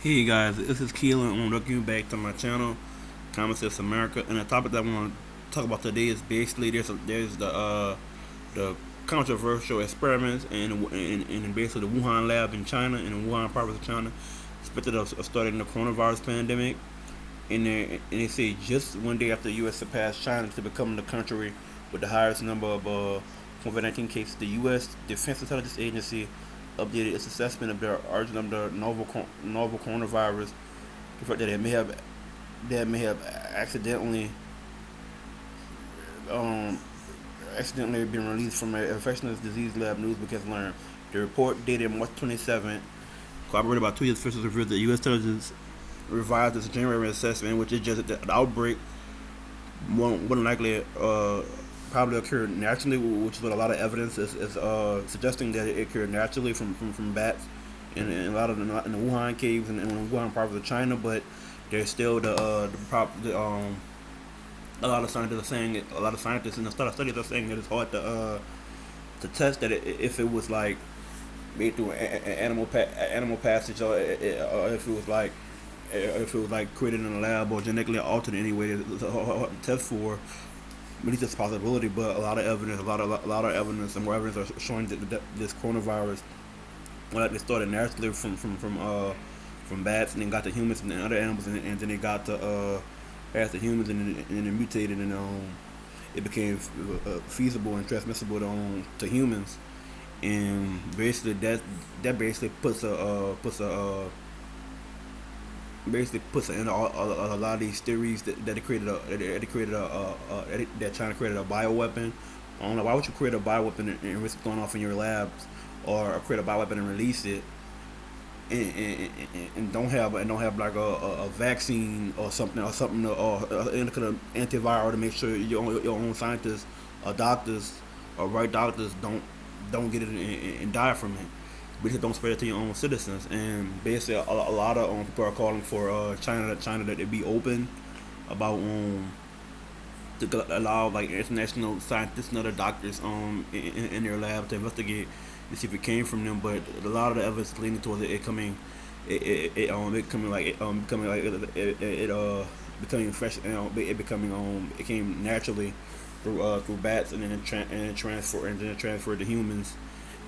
Hey guys, this is Keelan. I'm welcome you back to my channel, Common Sense America. And the topic that I want to talk about today is basically there's the controversial experiments and basically the Wuhan lab in China and the Wuhan province of China expected of starting the coronavirus pandemic. And they say just one day after the U.S. surpassed China to become the country with the highest number of COVID-19 cases, the U.S. Defense Intelligence Agency updated its assessment of the origin of the novel coronavirus, the fact that it may have accidentally um, accidentally been released from an infectious disease lab. News because learned the report dated March 27th, corroborated by two years officials revealed that U.S. intelligence revised its January assessment, which is just that the outbreak more than likely probably occurred naturally, which is what a lot of evidence is suggesting that it occurred naturally from bats in a lot of in the Wuhan caves and in the Wuhan province of China. But there's still a lot of scientists are saying a lot of scientists and a lot of studies are saying that it's hard to test that if it was like made through animal passage or if it was like created in a lab or genetically altered in any way to test for. At least it's a possibility, but a lot of evidence, and more evidence are showing that this coronavirus, well, it started naturally from bats, and then got to humans and then other animals, and then it got to past the humans, and it mutated, and it became feasible and transmissible to humans, and basically that basically puts an end to a lot of these theories that that China created a bioweapon. I don't know why would you create a bioweapon and risk going off in your labs, or create a bioweapon and release it, and don't have like a vaccine or any kind of antiviral to make sure your own scientists or doctors or right doctors don't get it and die from it. But just don't spread it to your own citizens. And basically, a lot of people are calling for China that it be open about to allow like international scientists and other doctors in their lab to investigate to see if it came from them. But a lot of the evidence is leaning towards it coming it coming like becoming like becoming fresh, it becoming it came naturally through bats, and then it transferred to humans,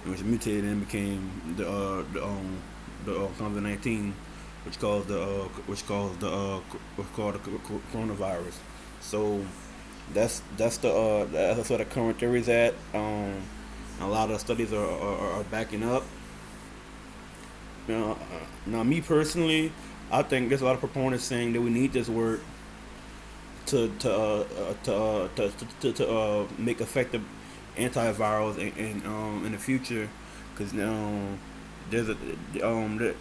which mutated and became the COVID-19, which called the coronavirus. So that's where the current theory is at. A lot of studies are backing up. Now, me personally, I think there's a lot of proponents saying that we need this work to make effective antivirals in the future, because there's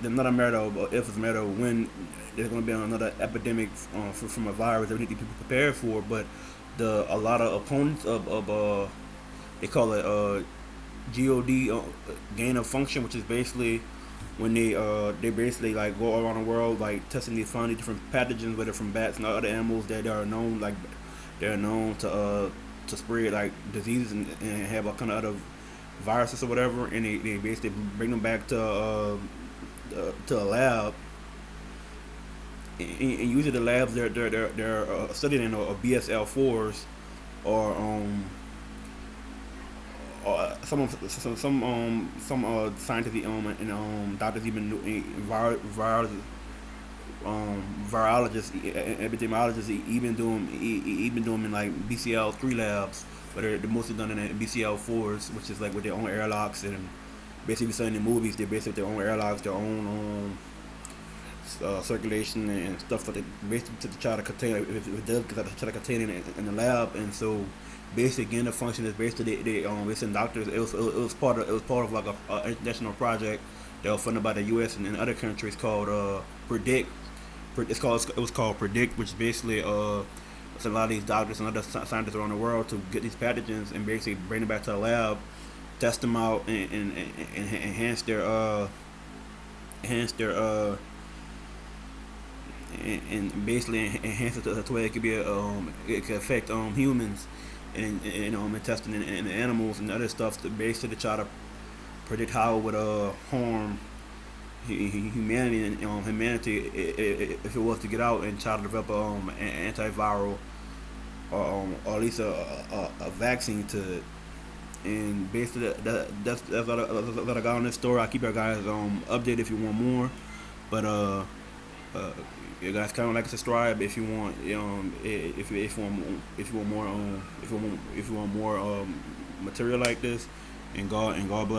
not a matter of if, it's a matter of when there's going to be another epidemic from a virus that we need to be prepared for. But a lot of opponents of they call it GOD, gain of function, which is basically when they basically like go around the world like testing these finding different pathogens, whether from bats and other animals that are known to spread like diseases and have all kind of other viruses or whatever, and they basically bring them back to a lab, and usually the labs they're studying BSL fours, or some scientists and doctors even virologists, epidemiologists even doing in like BCL3 labs, but they're mostly done in BCL fours, which is like with their own airlocks, and basically studying in movies. They basically their own airlocks, their own circulation and stuff that they basically to try to contain, if it does try to contain it in the lab. And so basically again the function is basically they send doctors. It was part of like a international project that was funded by the U.S. and other countries called Predict. It was called Predict, which basically it's a lot of these doctors and other scientists around the world to get these pathogens and basically bring them back to the lab, test them out, and enhance their and basically enhance it to where it could it could affect humans, and testing in animals and other stuff to basically try to predict how it would harm humanity and humanity, if it was to get out and try to develop an antiviral or at least a vaccine to it. And basically, that's what I got on this story. I'll keep you guys updated if you want more. But you guys kind of like subscribe if you want if you want more material like this. And God bless.